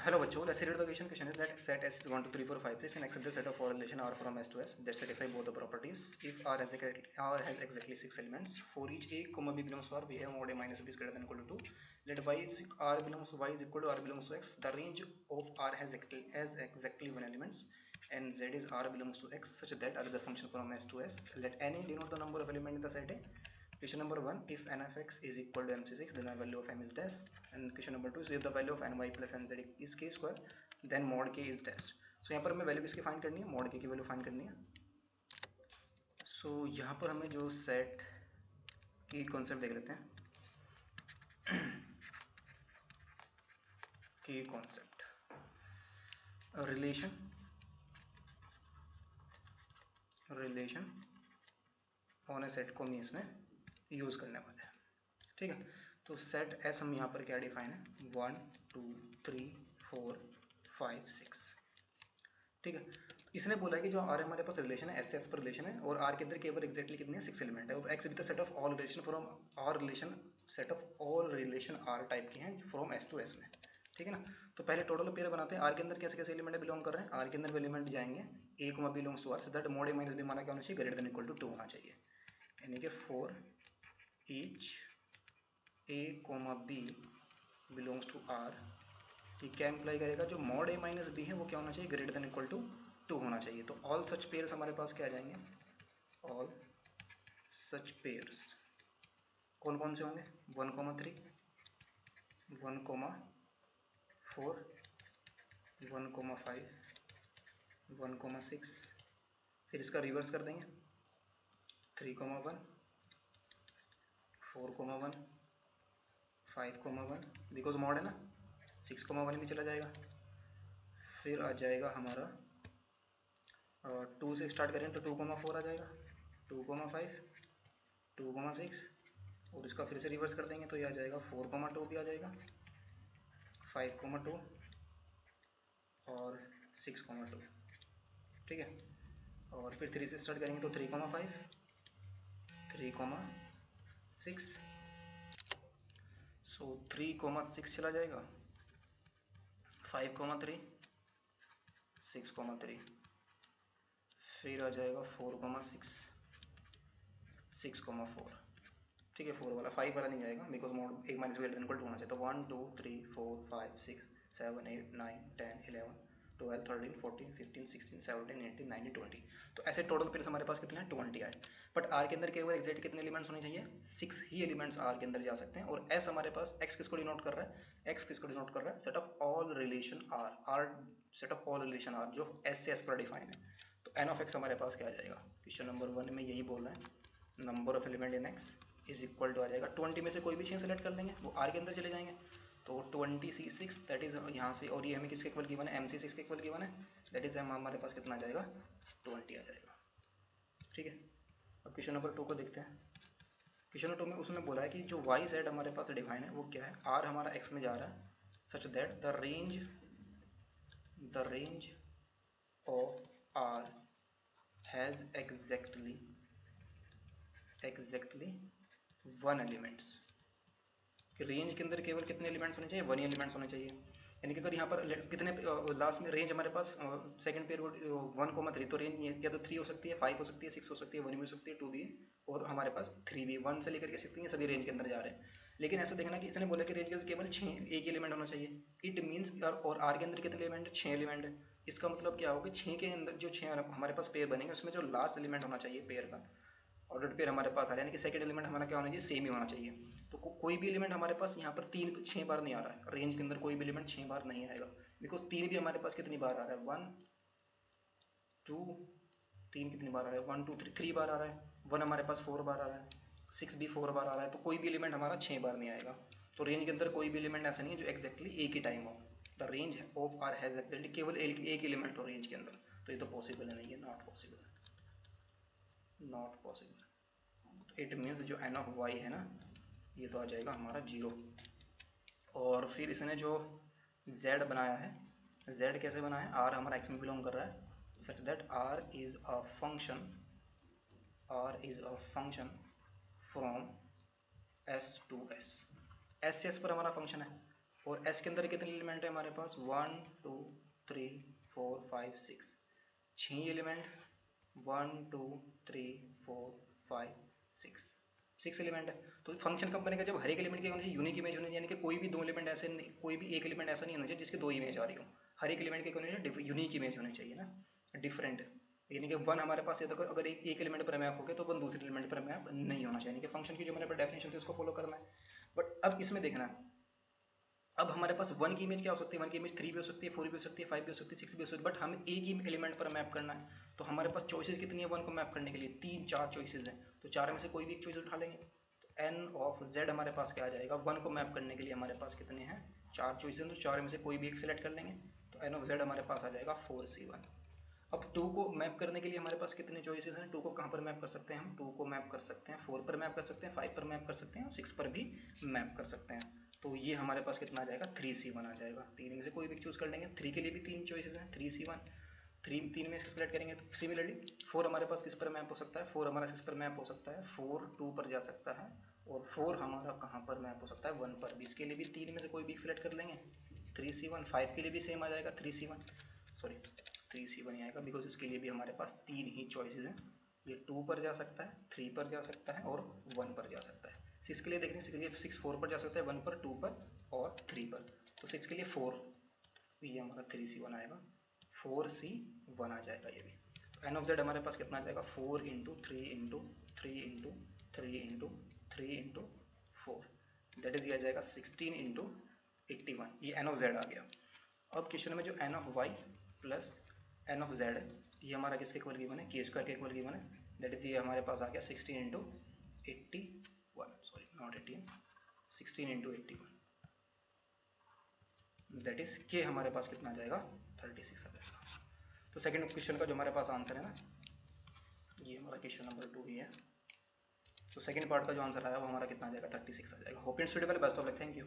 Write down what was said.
Hello बच्चों, let's read the question is let set S is 1 2 3 4 5 6 and accept the set of four relation R from S to S that satisfy both the properties. If R has exactly 6 elements, for each A, B belongs to R, we have mod A minus B is greater than equal to 2. Let R belongs to Y is equal to R belongs to X. The range of R has exactly 1 elements and Z is R belongs to X such that R is the function from S to S. Let N denote the number of elements in the set A. Question number 1, if n of x is equal to mc6, then the value of m is dash. And question number 2 is if the value of ny plus nz is k square, then mod k is dash. So यहाँ पर हमें value किसकी find करनी है, mod k की value find करनी है. सो यहाँ पर हमें जो सेट की कॉन्सेप्ट देख लेते हैं. की concept relation on A set को हम इसमें यूज़ करने वाले हैं. ठीक है, तो सेट एस हम यहाँ पर क्या डिफाइन है, 1 2 3 4 5 6. ठीक है, इसने बोला है कि जो आर हमारे पास रिलेशन है, एस से एस पर रिलेशन है और आर के अंदर केवल एग्जैक्टली कितने 6 एलिमेंट है और X with the set of all relation from R relation, set of all relation R type के हैं फ्रॉम एस टू एस में. ठीक है ना, तो पहले टोटल पेयर बनाते हैं. आर के अंदर कैसे कैसे एलिमेंट बिलोंग कर रहे हैं, आर के अंदर एलिमेंट जाएंगे A comma B belongs to R, so that mod A minus B माना क्या होना चाहिए, ग्रेटर देन इक्वल टू 2 होना चाहिए. यानी कि for each A comma B belongs to R, ये क्या इम्प्लाई करेगा, जो मॉड ए माइनस बी है वो क्या होना चाहिए, ग्रेटर देन इक्वल टू 2 होना चाहिए. तो ऑल सच पेयर्स हमारे पास क्या आ जाएंगे, ऑल सच पेयर्स कौन कौन से होंगे, 1 3 1 4 1 5 1 6. फिर इसका रिवर्स कर देंगे 3 1 4 1 5 1, बिकॉज मॉड है ना, 6 1 भी चला जाएगा. फिर आ जाएगा हमारा 2 से स्टार्ट करें तो 2 4 आ जाएगा, 2 5 2 6 और इसका फिर से रिवर्स कर देंगे तो ये आ जाएगा 4 2 भी आ जाएगा, 5 2 और 6 2. ठीक है, और फिर 3 से स्टार्ट करेंगे तो 3 5 3 6. सो 3 6 चला जाएगा, 5 3 6 3. फिर आ जाएगा 4 6 6 4. ठीक है, 4 वाला 5 वाला नहीं जाएगा बिकॉज मोड एक माइनस ग्रेटर इक्वल टू होना चाहिए. तो 1 2 3 4 5 6 7 8 9 10 11 12 13 14 15 16 17 18 19 20. तो ऐसे टोटल पेयर्स हमारे पास कितने हैं, 20 आए. बट आर के अंदर केवल एग्जैक्ट कितने एलिमेंट्स होने चाहिए, 6 ही एलिमेंट्स आर के अंदर जा सकते हैं. और एस हमारे पास एक्स किसको डिनोट कर रहा है, एक्स किसको डिनोट कर रहा है, set of all relation R, R set of all relation R जो एस से एस पर डिफाइन है. तो एन ऑफ एक्स हमारे पास क्या आ जाएगा, क्वेश्चन नंबर 1 में यही बोल रहे हैं, number of element in X is equal to आ जाएगा 20 में से कोई भी 6 सेलेक्ट कर लेंगे, वो आर के अंदर चले जाएंगे. तो 20C6 दैट इज यहाँ से, और ये हमें किसके इक्वल गिवन है, MC6 के इक्वल गिवन है, दैट इज हमारे पास कितना आ जाएगा, 20 आ जाएगा. ठीक है, अब क्वेश्चन नंबर 2 को देखते हैं. क्वेश्चन नंबर 2 में उसमें बोला है कि जो वाई जेड हमारे पास डिफाइन है वो क्या है, आर हमारा एक्स में जा रहा है such that the range of R has exactly 1 elements. Range के अंदर केवल कितने एलिमेंट्स होने चाहिए, 1 एलिमेंट्स होने चाहिए. यानी कि अगर यहाँ पर कितने लास्ट में रेंज हमारे पास सेकंड पेयर 1 3, तो रेंज या तो 3 हो सकती है, 5 हो सकती है, 6 हो सकती है, 1 भी हो सकती है, 2 भी है और हमारे पास 3 भी, 1 से लेकर के 6 सभी रेंज के अंदर जा रहे हैं. लेकिन ऐसा देखना कि इसने बोला कि रेंज के अंदर केवल 6 एक एलिमेंट होना चाहिए. इट मीन्स और आर के अंदर कितने एलिमेंट है, 6 एलिमेंट है. इसका मतलब क्या होगा, 6 के अंदर जो 6 हमारे पास पेयर बनेंगे उसमें जो लास्ट एलिमेंट होना चाहिए पेयर का, ऑर्डर पेयर हमारे पास आ रहा है, यानी कि सेकंड एलिमेंट हमारा क्या होना चाहिए, सेम ही होना चाहिए. तो कोई भी एलिमेंट हमारे पास यहाँ पर 6 बार नहीं आ रहा है, रेंज के अंदर कोई भी एलिमेंट 6 बार नहीं आएगा बिकॉज 3 भी हमारे पास कितनी बार आ रहा है, 1 2 3 कितनी बार आ रहा है, 1 2 3 बार आ रहा है, 1 हमारे पास 4 बार आ रहा है, 6 भी 4 बार आ रहा है. तो कोई भी एलिमेंट हमारा 6 बार नहीं आएगा. तो रेंज के अंदर कोई भी एलिमेंट ऐसा नहीं है जो एक्जैक्टली एक ही टाइम हो. The range of R has exactly केवल एक एलिमेंट हो रेंज के अंदर. तो ये तो पॉसिबल नहीं है, नॉट पॉसिबल. इट मीन्स जो एन ऑफ वाई है ना, ये तो आ जाएगा हमारा 0. और फिर इसने जो z बनाया है, z कैसे बनाया है, r हमारा x में बिलोंग कर रहा है such that r is a function from s to s. s से s पर हमारा फंक्शन है और एस के अंदर कितने एलिमेंट है हमारे पास, 1 2 3 4 5 6, 6 एलिमेंट, 1 2 3 4 5 6 एलिमेंट है। तो फंक्शन कब बनेगा, जब हर एक एलिमेंट की होनी चाहिए यूनिक इमेज होनी चाहिए, यानी कि कोई भी दो एलिमेंट ऐसे नहीं, कोई भी एक एलिमेंट ऐसा नहीं होना चाहिए जिसकी दो इमेज आ रही हो, हर एक एलिमेंट की होनी चाहिए यूनिक इमेज होनी चाहिए ना, डिफरेंट। यानी कि वन हमारे पास है तो अगर एक एलिमेंट पर मैप हो गया तो वन दूसरे एलिमेंट पर मैप नहीं होना चाहिए, यानी कि फंक्शन की जो मैंने डेफिनेशन थी उसको फॉलो करना है। बट अब इसमें देखना, अब हमारे पास वन की इमेज क्या हो सकती है, वन की इमेज 3 भी हो सकती है, 4 भी हो सकती है, 5 भी हो सकती है, 6 भी हो सकती है, बट हमें एक ही एलिमेंट पर मैप करना है। तो हमारे पास चॉइसेस कितनी है वन को मैप करने के लिए, 3 4 चॉइसेस हैं, तो चार में से कोई भी एक चॉइस उठा लेंगे। तो एन ऑफ जेड हमारे पास क्या आ जाएगा, वन को मैप करने के लिए हमारे पास कितने हैं, 4 चॉइसेस, तो चार में से कोई भी एक सिलेक्ट कर लेंगे। तो एन ऑफ जेड हमारे पास आ जाएगा 4C1। अब 2 को मैप करने के लिए हमारे पास कितने चॉइसेस हैं, 2 को कहाँ पर मैप कर सकते हैं हम, 2 को मैप कर सकते हैं 4 पर मैप कर सकते हैं, 5 पर मैप कर सकते हैं और 6 पर भी मैप कर सकते हैं। तो ये हमारे पास कितना आ जाएगा, 3C1 आ जाएगा। तीन में से कोई भी चूज कर लेंगे, 3 के लिए भी 3 चॉइसेस हैं, 3C1, 3 में से सेलेक्ट करेंगे। तो सिमिलरली 4 हमारे पास किस पर मैप हो सकता है, 4 हमारा किस पर मैप हो सकता है, 4 2 पर जा सकता है, और 4 हमारा कहाँ पर मैप हो सकता है, 1 पर भी। इसके लिए भी 3 में से कोई भी सेलेक्ट कर लेंगे, 3C1। 5 के लिए भी सेम आ जाएगा 3C1, सॉरी 3C1 ही आएगा, बिकॉज इसके लिए भी हमारे पास 3 ही चॉइसेस हैं, ये 2 पर जा सकता है, 3 पर जा सकता है और 1 पर जा सकता है। 6 के लिए देखें, 6 के लिए 6 4 पर जा सकता है, 1 पर, 2 पर और 3 पर। तो 6 के लिए 4, तो ये हमारा 3C1 आएगा, 4C1 आ जाएगा ये भी। तो एन ऑफ जेड हमारे पास कितना आ जाएगा, 4 into 3 into 3 into 3 into 3 into 4, that is ये आ जाएगा 16 इंटू 81, ये एन ऑफ जेड आ गया। अब क्वेश्चन में जो N of Y plus N of Z है, ये हमारा किसके इक्वल गिवन है, के स्क्वायर के इक्वल गिवन है, दैट इज ये हमारे पास आ गया 16 into 81, sorry not 18, 16 into 81, that is के हमारे पास कितना आ जाएगा, 36 आ जाएगा। तो सेकंड क्वेश्चन का जो हमारे पास आंसर है ना, ये हमारा क्वेश्चन नंबर 2 ही है। तो सेकंड पार्ट का जो आंसर आया वो हमारा कितना आ जाएगा, 36 आ जाएगा। Hope it's suitable, best of luck, thank you.